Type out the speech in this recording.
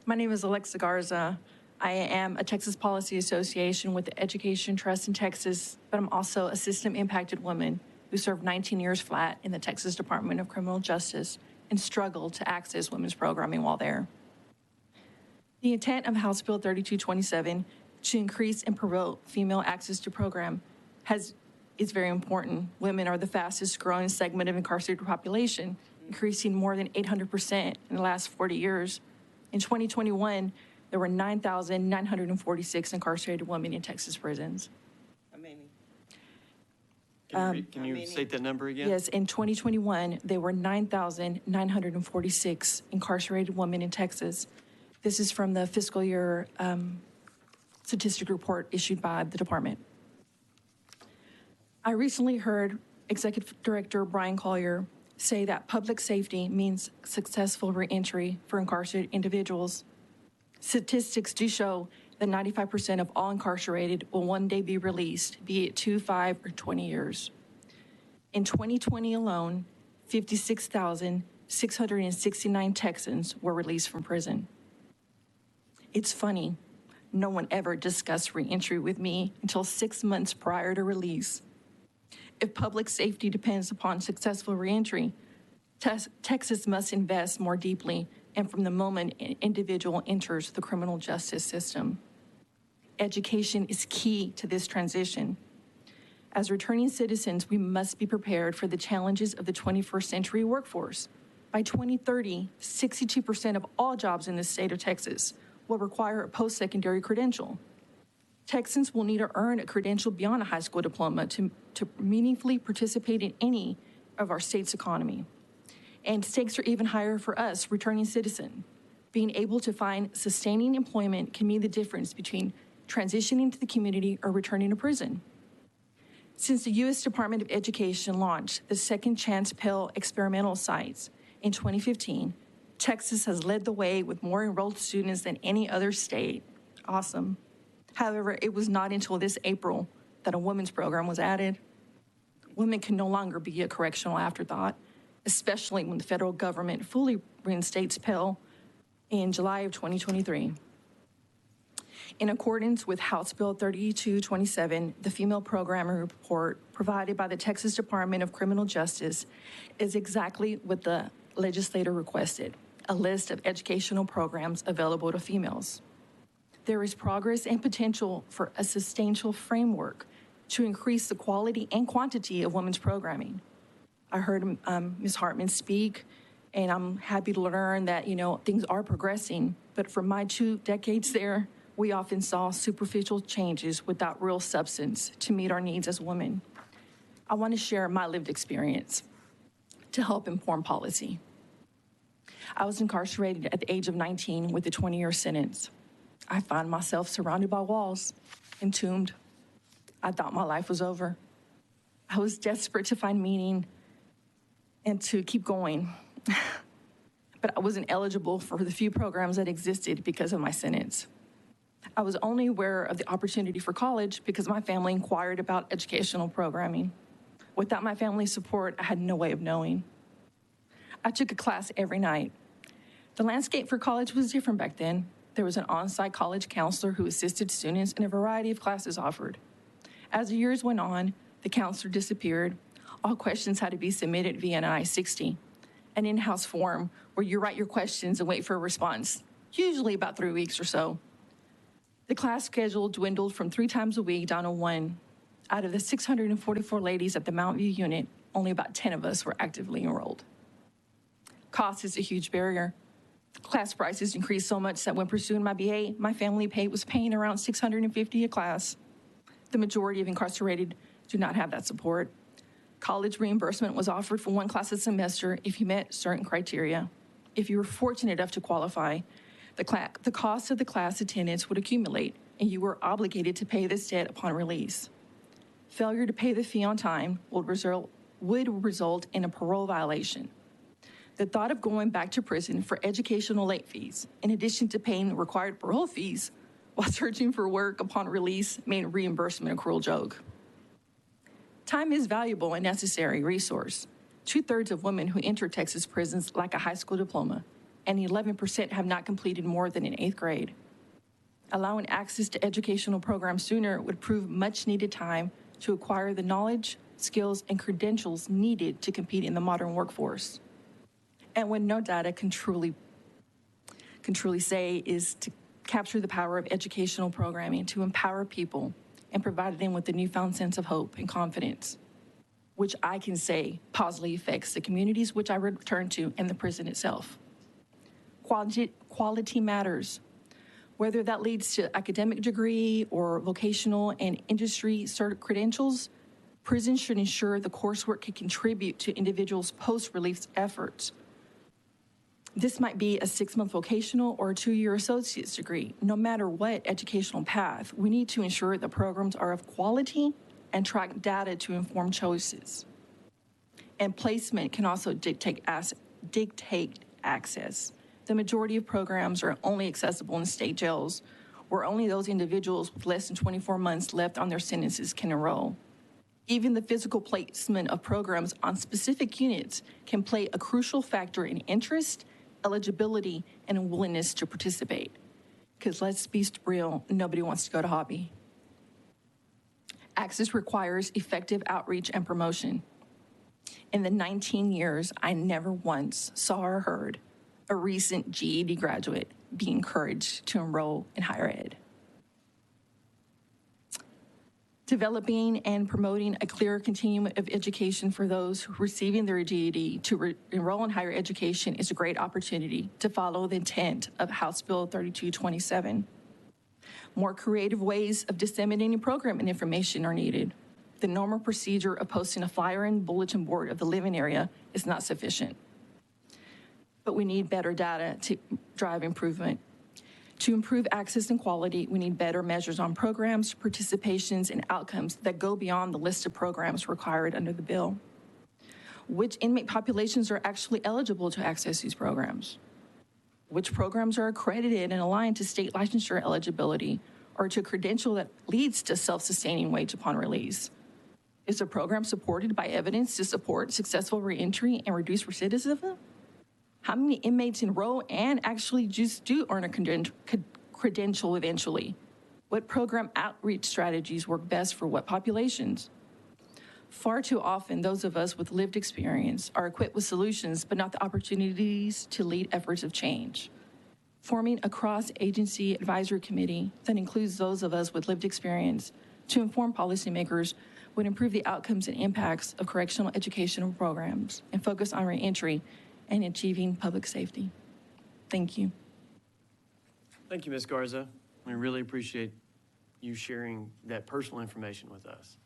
My name is Alexa Garza. I am a Texas Policy Association with the Education Trust in Texas, but I'm also a system-impacted woman who served 19 years flat in the Texas Department of Criminal Justice and struggled to access women's programming while there. The intent of House Bill 3227 to increase and promote female access to program is very important. Women are the fastest growing segment of incarcerated population, increasing more than 800% in the last 40 years. In 2021, there were 9,946 incarcerated women in Texas prisons. How many? Can you state that number again? Yes, in 2021, there were 9,946 incarcerated women in Texas. This is from the fiscal year statistic report issued by the department. I recently heard Executive Director Brian Collier say that public safety means successful reentry for incarcerated individuals. Statistics do show that 95% of all incarcerated will one day be released, be it 2, 5, or 20 years. In 2020 alone, 56,669 Texans were released from prison. It's funny, no one ever discussed reentry with me until 6 months prior to release. If public safety depends upon successful reentry, Texas must invest more deeply and from the moment an individual enters the criminal justice system. Education is key to this transition. As returning citizens, we must be prepared for the challenges of the 21st century workforce. By 2030, 62% of all jobs in the state of Texas will require a post-secondary credential. Texans will need to earn a credential beyond a high school diploma to meaningfully participate in any of our state's economy. And stakes are even higher for us, returning citizens. Being able to find sustaining employment can mean the difference between transitioning to the community or returning to prison. Since the U.S. Department of Education launched the Second Chance Pell experimental sites in 2015, Texas has led the way with more enrolled students than any other state. Awesome. However, it was not until this April that a women's program was added. Women can no longer be a correctional afterthought, especially when the federal government fully reinstates Pell in July of 2023. In accordance with House Bill 3227, the female programming report provided by the Texas Department of Criminal Justice is exactly what the legislator requested, a list of educational programs available to females. There is progress and potential for a substantial framework to increase the quality and quantity of women's programming. I heard Ms. Hartman speak, and I'm happy to learn that, things are progressing, but for my 2 decades there, we often saw superficial changes without real substance to meet our needs as women. I want to share my lived experience to help inform policy. I was incarcerated at the age of 19 with a 20-year sentence. I found myself surrounded by walls, entombed. I thought my life was over. I was desperate to find meaning and to keep going. But I wasn't eligible for the few programs that existed because of my sentence. I was only aware of the opportunity for college because my family inquired about educational programming. Without my family's support, I had no way of knowing. I took a class every night. The landscape for college was different back then. There was an on-site college counselor who assisted students in a variety of classes offered. As the years went on, the counselor disappeared. All questions had to be submitted via an I-60, an in-house form where you write your questions and wait for a response, usually about 3 weeks or so. The class schedule dwindled from 3 times a week down to 1. Out of the 644 ladies at the Mount View unit, only about 10 of us were actively enrolled. Cost is a huge barrier. Class prices increased so much that when pursuing my BA, my family was paying around $650 a class. The majority of incarcerated do not have that support. College reimbursement was offered for 1 class a semester if you met certain criteria. If you were fortunate enough to qualify, the cost of the class attendance would accumulate, and you were obligated to pay this debt upon release. Failure to pay the fee on time would result in a parole violation. The thought of going back to prison for educational late fees, in addition to paying required parole fees while searching for work upon release, made reimbursement a cruel joke. Time is valuable and necessary resource. 2/3 of women who enter Texas prisons lack a high school diploma. and 11% have not completed more than an 8th grade. Allowing access to educational programs sooner would prove much needed time to acquire the knowledge, skills, and credentials needed to compete in the modern workforce. And what no data can truly say is to capture the power of educational programming to empower people and provide them with a newfound sense of hope and confidence, which I can say positively affects the communities which I return to and the prison itself. Quality matters. Whether that leads to academic degree or vocational and industry credentials, prisons should ensure the coursework can contribute to individuals' post-release efforts. This might be a 6-month vocational or a 2-year associate's degree. No matter what educational path, we need to ensure the programs are of quality and track data to inform choices. And placement can also dictate access. The majority of programs are only accessible in state jails, where only those individuals with less than 24 months left on their sentences can enroll. Even the physical placement of programs on specific units can play a crucial factor in interest, eligibility, and willingness to participate. Because let's be real, nobody wants to go to hobby. Access requires effective outreach and promotion. In the 19 years, I never once saw or heard a recent GED graduate be encouraged to enroll in higher ed. Developing and promoting a clear continuum of education for those receiving their GED to enroll in higher education is a great opportunity to follow the intent of House Bill 3227. More creative ways of disseminating program and information are needed. The normal procedure of posting a flyer and bulletin board of the living area is not sufficient. But we need better data to drive improvement. To improve access and quality, we need better measures on programs, participations, and outcomes that go beyond the list of programs required under the bill. Which inmate populations are actually eligible to access these programs? Which programs are accredited and aligned to state licensure eligibility or to a credential that leads to self-sustaining wage upon release? Is a program supported by evidence to support successful reentry and reduce recidivism? How many inmates enroll and actually just do earn a credential eventually? What program outreach strategies work best for what populations? Far too often, those of us with lived experience are equipped with solutions, but not the opportunities to lead efforts of change. Forming a cross-agency advisory committee that includes those of us with lived experience to inform policymakers would improve the outcomes and impacts of correctional educational programs and focus on reentry and achieving public safety. Thank you. Thank you, Ms. Garza. We really appreciate you sharing that personal information with us.